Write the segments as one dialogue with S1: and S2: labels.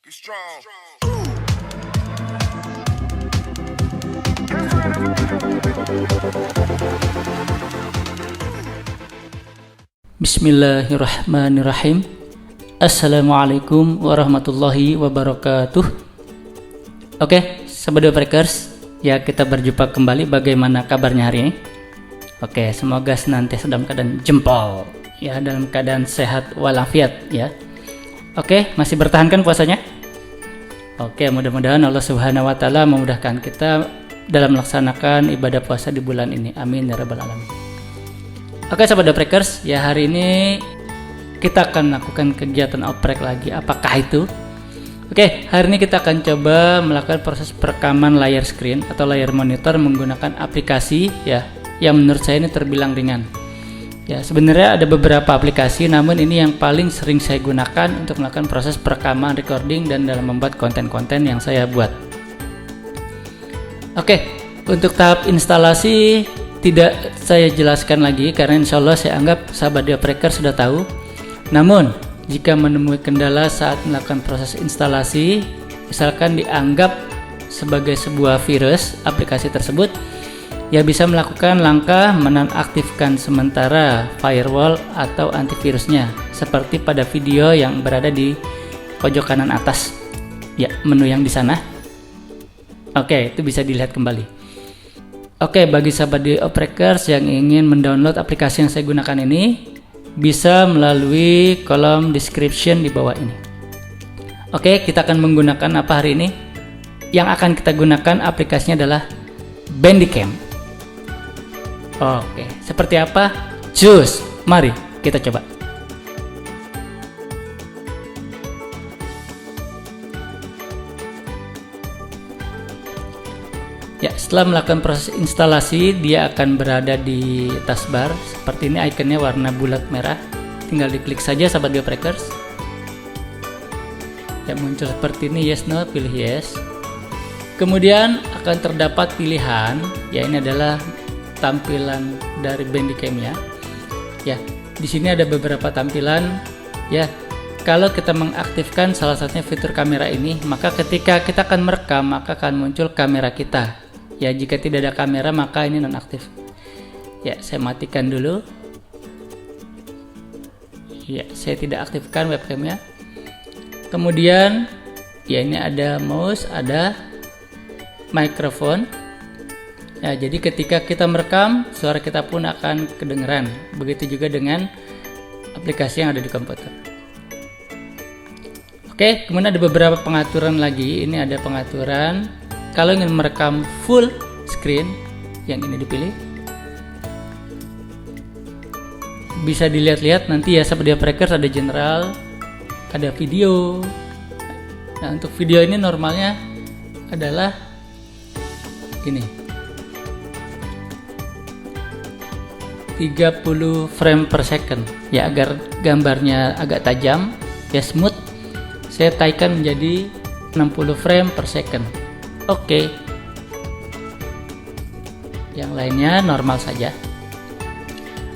S1: strong.
S2: Bismillahirrahmanirrahim. Assalamualaikum warahmatullahi wabarakatuh. Oke, Sobat Breakers, ya kita berjumpa kembali. Bagaimana kabarnya hari ini? Oke, semoga senantiasa dalam keadaan jempol, ya, dalam keadaan sehat walafiat, ya. Oke, masih bertahan kan puasanya? Oke, mudah-mudahan Allah Subhanahu wa taala memudahkan kita dalam melaksanakan ibadah puasa di bulan ini. Amin ya rabbal alamin. Oke, Sobat Breakers, ya hari ini kita akan melakukan kegiatan outbreak lagi. Apakah itu? Oke, hari ini kita akan coba melakukan proses perekaman layar screen atau layar monitor menggunakan aplikasi, ya, yang menurut saya ini terbilang ringan. Ya, sebenarnya ada beberapa aplikasi, namun ini yang paling sering saya gunakan untuk melakukan proses perekaman, recording, dan dalam membuat konten-konten yang saya buat. Oke, untuk tahap instalasi tidak saya jelaskan lagi karena insya Allah saya anggap sahabat Breaker sudah tahu. Namun, jika menemui kendala saat melakukan proses instalasi, misalkan dianggap sebagai sebuah virus aplikasi tersebut, ya bisa melakukan langkah menonaktifkan sementara firewall atau antivirusnya seperti pada video yang berada di pojok kanan atas, ya, menu yang di sana. Oke, itu bisa dilihat kembali. Oke, bagi sahabat Breakers yang ingin mendownload aplikasi yang saya gunakan ini, bisa melalui kolom description di bawah ini. Oke, kita akan menggunakan apa hari ini? Yang akan kita gunakan aplikasinya adalah Bandicam. Oke, seperti apa? Cus, mari kita coba. Ya, setelah melakukan proses instalasi, dia akan berada di taskbar seperti ini, ikonnya warna bulat merah. Tinggal diklik saja sahabat Breakers. Ya, muncul seperti ini, yes no, pilih yes. Kemudian akan terdapat pilihan, ya ini adalah tampilan dari Bandicam ya. Ya, di sini ada beberapa tampilan ya. Kalau kita mengaktifkan salah satunya fitur kamera ini, maka ketika kita akan merekam, maka akan muncul kamera kita. Ya, jika tidak ada kamera maka ini nonaktif. Ya, saya matikan dulu. Ya, saya tidak aktifkan webcamnya. Kemudian ya ini ada mouse, ada mikrofon. Ya, jadi ketika kita merekam, suara kita pun akan kedengeran. Begitu juga dengan aplikasi yang ada di komputer. Oke, kemudian ada beberapa pengaturan lagi. Ini ada pengaturan kalau ingin merekam full screen, yang ini dipilih. Bisa dilihat-lihat nanti ya sahabat Breakers, ada general, ada video. Nah, untuk video ini normalnya adalah ini 30 frame per second, ya, agar gambarnya agak tajam, ya, smooth. Saya taikan menjadi 60 frame per second. Oke. Yang lainnya normal saja.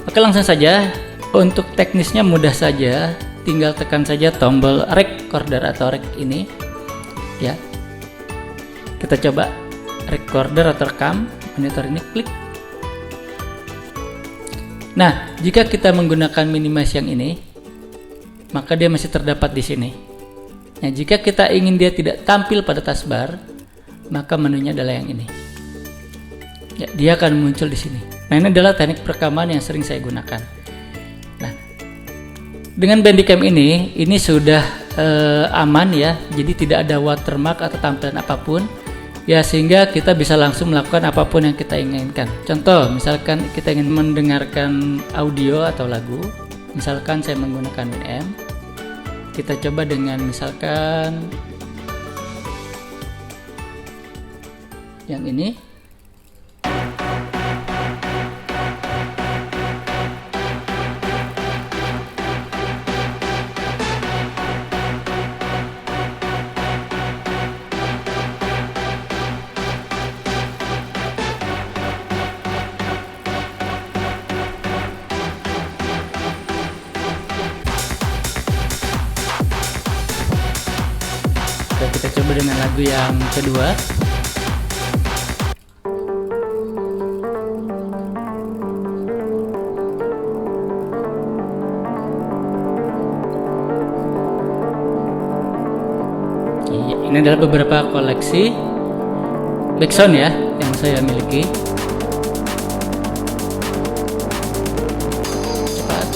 S2: Oke, langsung saja. Untuk teknisnya mudah saja, tinggal tekan saja tombol recorder atau rec ini, ya. Kita coba recorder atau rekam monitor ini, klik. Nah, jika kita menggunakan minimize yang ini, maka dia masih terdapat di sini. Nah, jika kita ingin dia tidak tampil pada taskbar, maka menunya adalah yang ini. Ya, dia akan muncul di sini. Nah, ini adalah teknik perekaman yang sering saya gunakan. Nah, dengan Bandicam ini sudah aman ya. Jadi tidak ada watermark atau tampilan apapun. Ya, sehingga kita bisa langsung melakukan apapun yang kita inginkan. Contoh, misalkan kita ingin mendengarkan audio atau lagu, misalkan saya menggunakan Winamp. Kita coba dengan misalkan yang ini. Oke, kita coba dengan lagu yang kedua. Ini adalah beberapa koleksi backsound ya yang saya miliki. Cepat.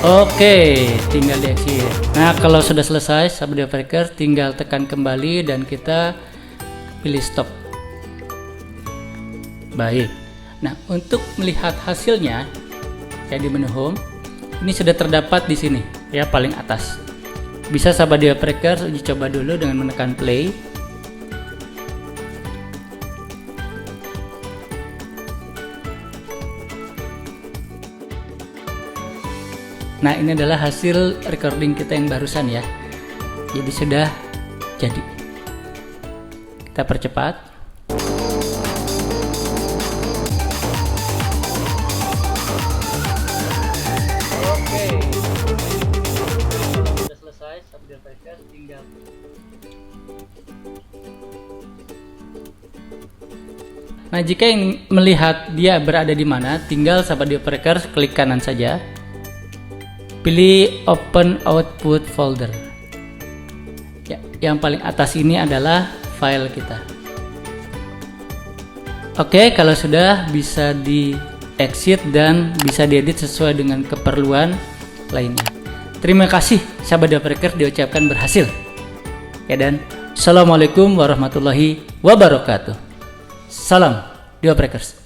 S2: Oke, tinggal di-exit. Nah, kalau sudah selesai sahabat Developer, tinggal tekan kembali dan kita pilih stop. Baik. Nah, untuk melihat hasilnya ya di menu home, ini sudah terdapat di sini ya, paling atas. Bisa sahabat Developer uji coba dulu dengan menekan play. Nah, ini adalah hasil recording kita yang barusan ya. Jadi sudah jadi. Kita percepat. Tinggal nah, jika ingin melihat dia berada di mana, tinggal sahabat Developer klik kanan saja, pilih open output folder ya, yang paling atas ini adalah file kita. Oke, kalau sudah bisa di exit dan bisa diedit sesuai dengan keperluan lainnya. Terima kasih sahabat Developer, diucapkan berhasil ya, dan assalamualaikum warahmatullahi wabarakatuh. Salam Developer.